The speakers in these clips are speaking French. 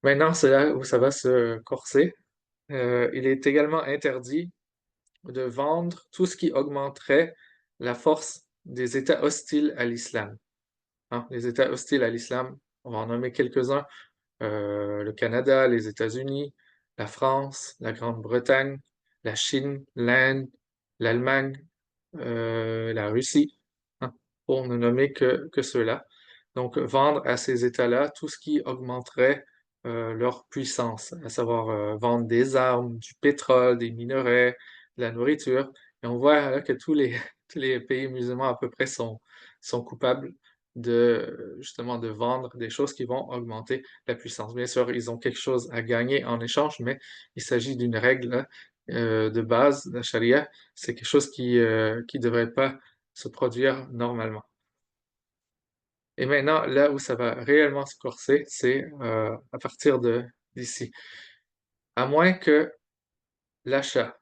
Maintenant, c'est là où ça va se corser. Il est également interdit de vendre tout ce qui augmenterait la force des États hostiles à l'islam, hein. Les États hostiles à l'islam, on va en nommer quelques-uns, le Canada, les États-Unis, la France, la Grande-Bretagne, la Chine, l'Inde, l'Allemagne, la Russie, hein, pour ne nommer que ceux-là. Donc, vendre à ces États-là tout ce qui augmenterait leur puissance, à savoir vendre des armes, du pétrole, des minerais, de la nourriture. Et on voit là que tous les pays musulmans à peu près sont coupables de justement de vendre des choses qui vont augmenter la puissance. Bien sûr, ils ont quelque chose à gagner en échange, mais il s'agit d'une règle là, de base, la charia. C'est quelque chose qui devrait pas se produire normalement. Et maintenant, là où ça va réellement se corser, c'est à partir de d'ici. À moins que l'achat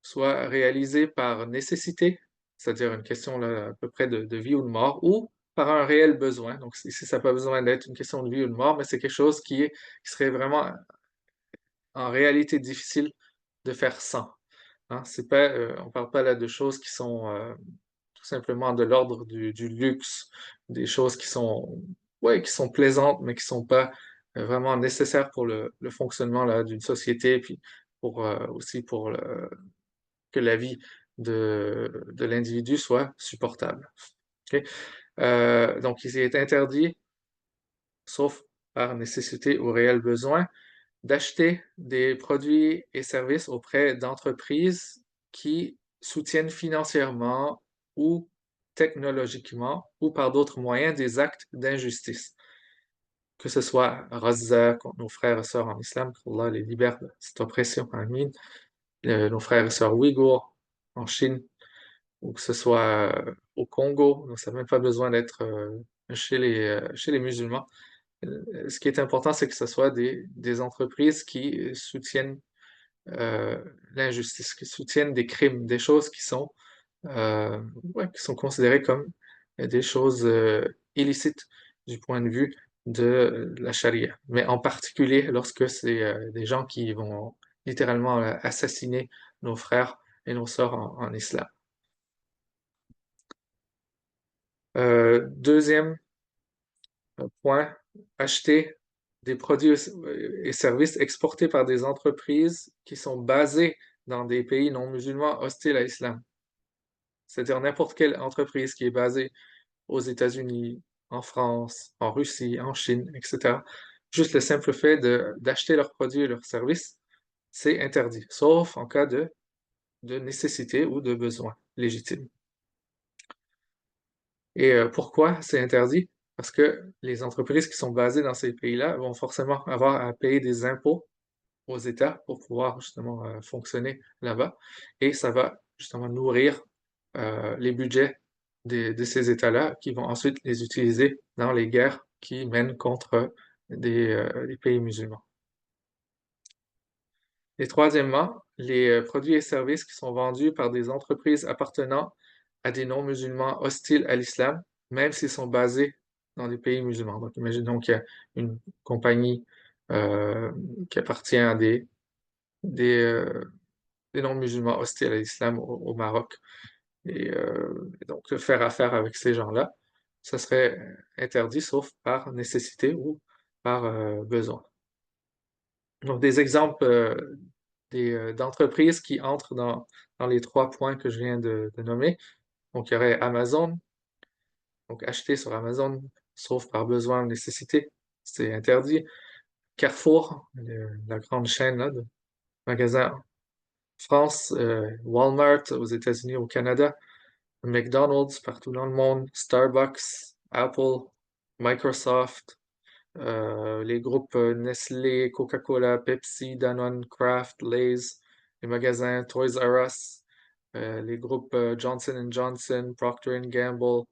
soit réalisé par nécessité, c'est-à-dire une question là, à peu près de vie ou de mort, ou par un réel besoin. Donc ici, ça n'a pas besoin d'être une question de vie ou de mort, mais c'est quelque chose qui serait vraiment en réalité difficile de faire sans. Hein. C'est pas, on parle pas là de choses qui sont tout simplement de l'ordre du luxe, des choses qui sont, ouais, qui sont plaisantes, mais qui sont pas vraiment nécessaires pour le fonctionnement là, d'une société, puis pour aussi pour que la vie de l'individu soit supportable. Ok. Donc, il est interdit, sauf par nécessité ou réel besoin, d'acheter des produits et services auprès d'entreprises qui soutiennent financièrement ou technologiquement ou par d'autres moyens des actes d'injustice. Que ce soit Razza contre nos frères et sœurs en islam, qu'Allah les libère de cette oppression, amin, nos frères et sœurs ouïghours en Chine, ou que ce soit au Congo, donc ça n'a même pas besoin d'être chez les musulmans. Ce qui est important, c'est que ce soit des entreprises qui soutiennent euh, l'injustice, qui soutiennent des crimes, des choses euh, ouais, qui sont considérées comme des choses illicites du point de vue de la charia. Mais en particulier lorsque c'est des gens qui vont littéralement assassiner nos frères et nos sœurs en islam. Deuxième point, acheter des produits et services exportés par des entreprises qui sont basées dans des pays non musulmans hostiles à l'islam. C'est-à-dire n'importe quelle entreprise qui est basée aux États-Unis, en France, en Russie, en Chine, etc. Juste le simple fait d'acheter leurs produits et leurs services, c'est interdit, sauf en cas de nécessité ou de besoin légitime. Et pourquoi c'est interdit? Parce que les entreprises qui sont basées dans ces pays-là vont forcément avoir à payer des impôts aux États pour pouvoir justement fonctionner là-bas. Et ça va justement nourrir les budgets de ces États-là qui vont ensuite les utiliser dans les guerres qui mènent contre des pays musulmans. Et troisièmement, les produits et services qui sont vendus par des entreprises appartenant à des non-musulmans hostiles à l'islam, même s'ils sont basés dans des pays musulmans. Donc, imaginons qu'il y a une compagnie euh, qui appartient à des, euh, des non-musulmans hostiles à l'islam au Maroc. Et donc, faire affaire avec ces gens-là, ça serait interdit, sauf par nécessité ou par besoin. Donc, des exemples d'entreprises qui entrent dans les trois points que je viens de nommer. Donc, il y aurait Amazon, donc acheter sur Amazon, sauf par besoin ou nécessité, c'est interdit. Carrefour, la grande chaîne là, de magasins en France, Walmart aux États-Unis, au Canada, McDonald's partout dans le monde, Starbucks, Apple, Microsoft, les groupes Nestlé, Coca-Cola, Pepsi, Danone, Kraft, Lay's, les magasins Toys R Us, les groupes Johnson Johnson, Procter Gamble,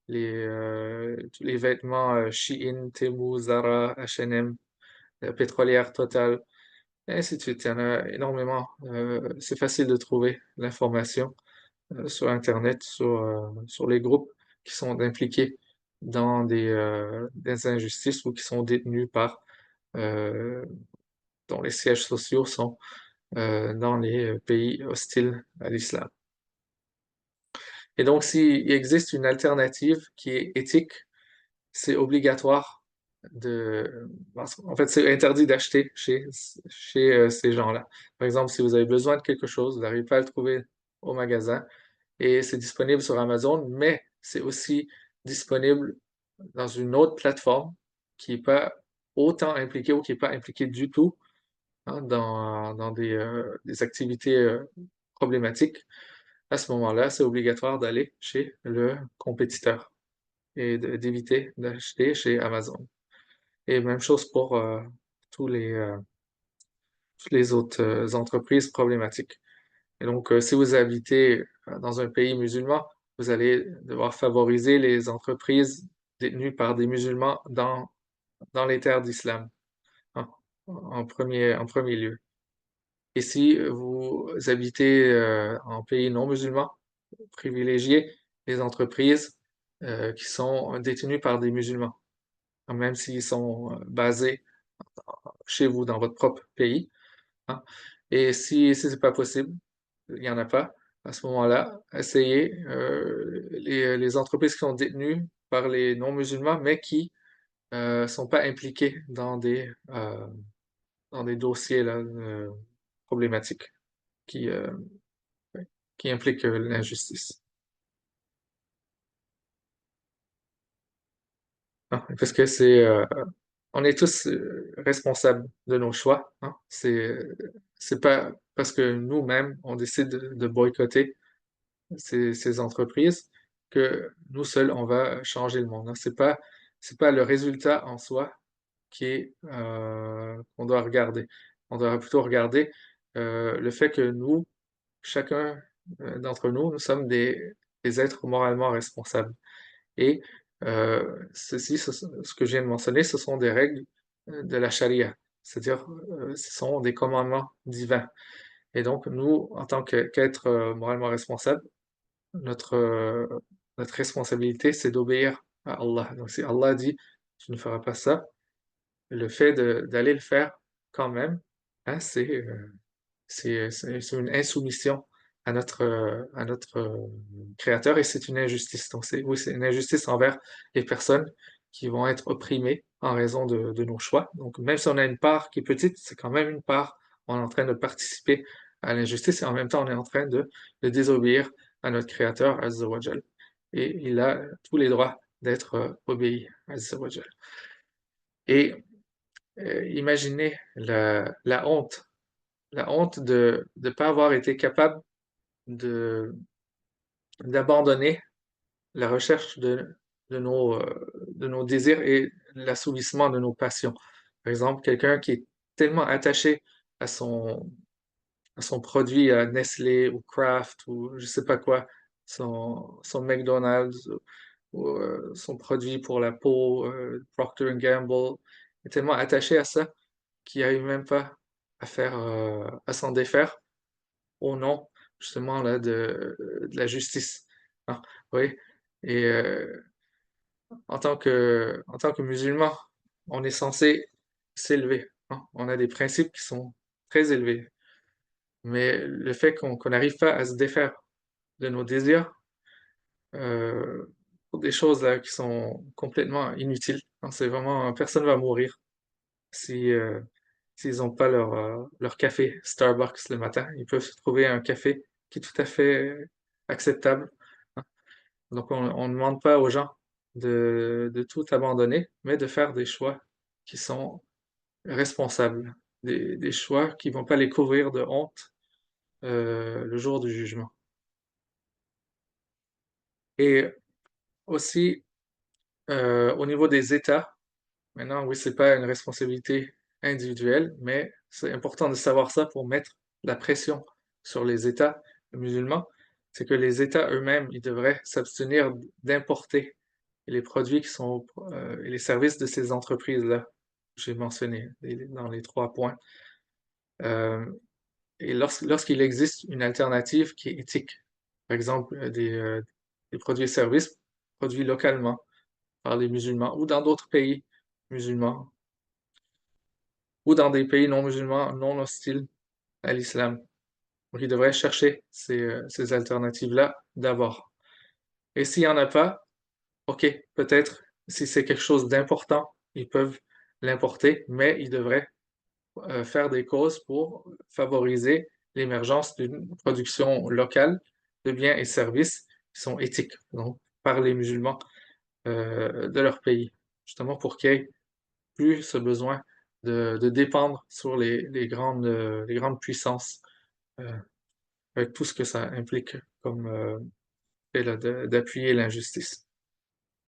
tous les vêtements Shein, Temu, Zara, H&M, la pétrolière Total, et ainsi de suite. Il y en a énormément. C'est facile de trouver l'information sur Internet, sur les groupes qui sont impliqués dans des injustices ou qui sont détenus par euh, dont les sièges sociaux sont dans les pays hostiles à l'islam. Et donc, s'il existe une alternative qui est éthique, c'est obligatoire en fait, c'est interdit d'acheter chez ces gens-là. Par exemple, si vous avez besoin de quelque chose, vous n'arrivez pas à le trouver au magasin et c'est disponible sur Amazon, mais c'est aussi disponible dans une autre plateforme qui n'est pas autant impliquée ou qui n'est pas impliquée du tout hein, dans des activités problématiques. À ce moment-là, c'est obligatoire d'aller chez le compétiteur et d'éviter d'acheter chez Amazon. Et même chose pour tous les, euh, toutes les autres entreprises problématiques. Et donc, si vous habitez dans un pays musulman, vous allez devoir favoriser les entreprises détenues par des musulmans dans les terres d'islam, hein, en premier lieu. Et si vous habitez en pays non musulman, privilégiez les entreprises qui sont détenues par des musulmans, hein, même s'ils sont basés chez vous, dans votre propre pays, hein. Et si c'est pas possible, il n'y en a pas, à ce moment-là, essayez les entreprises qui sont détenues par les non-musulmans, mais qui sont pas impliquées dans des dossiers là, problématiques qui, euh, qui impliquent l'injustice. Hein, parce que on est tous responsables de nos choix, hein. C'est pas parce que nous-mêmes, on décide de boycotter ces entreprises que nous seuls, on va changer le monde, hein. C'est pas le résultat en soi qu'on doit regarder. On doit plutôt regarder le fait que nous, chacun d'entre nous, nous sommes des êtres moralement responsables. Et ce que je viens de mentionner, ce sont des règles de la charia, c'est-à-dire ce sont des commandements divins. Et donc, nous, en tant qu'êtres moralement responsables, notre, euh, notre responsabilité, c'est d'obéir à Allah. Donc, si Allah dit, tu ne feras pas ça, le fait d'aller le faire quand même, hein, c'est une insoumission à notre Créateur et c'est une injustice. Donc, oui, c'est une injustice envers les personnes qui vont être opprimées en raison de nos choix. Donc, même si on a une part qui est petite, c'est quand même une part. On est en train de participer à l'injustice et en même temps, on est en train de désobéir à notre Créateur, Azza wa Jal. Et il a tous les droits d'être obéi, Azza wa Jal. Et imaginez la honte de ne pas avoir été capable de d'abandonner la recherche de nos désirs et l'assouvissement de nos passions. Par exemple, quelqu'un qui est tellement attaché à à son produit à Nestlé ou Kraft ou je sais pas quoi, son McDonald's ou son produit pour la peau, Procter Gamble, est tellement attaché à ça qu'il n'arrive même pas à s'en défaire au nom justement là, de la justice. Hein, oui. Et en tant que musulman, on est censé s'élever, hein. On a des principes qui sont très élevés. Mais le fait qu'on n'arrive pas à se défaire de nos désirs pour des choses là, qui sont complètement inutiles, hein, c'est vraiment, personne va mourir si, s'ils n'ont pas leur café Starbucks le matin. Ils peuvent se trouver un café qui est tout à fait acceptable, hein. Donc, on ne demande pas aux gens de tout abandonner, mais de faire des choix qui sont responsables, des choix qui ne vont pas les couvrir de honte le jour du jugement. Et aussi, au niveau des États, maintenant, oui, c'est pas une responsabilité individuelle, mais c'est important de savoir ça pour mettre la pression sur les États musulmans. C'est que les États eux-mêmes, ils devraient s'abstenir d'importer les produits et les services de ces entreprises-là que j'ai mentionnés dans les trois points. Euh, et lorsqu'il existe une alternative qui est éthique, par exemple des produits et services produits localement par les musulmans ou dans d'autres pays musulmans, ou dans des pays non musulmans, non hostiles à l'islam. Donc ils devraient chercher ces alternatives-là d'abord. Et s'il y en a pas, OK, peut-être si c'est quelque chose d'important, ils peuvent l'importer, mais ils devraient, faire des causes pour favoriser l'émergence d'une production locale de biens et services qui sont éthiques, donc par les musulmans, de leur pays. Justement pour qu'il y ait plus ce besoin de dépendre sur les grandes puissances, heu, avec tout ce que ça implique comme, fait là d'appuyer l'injustice.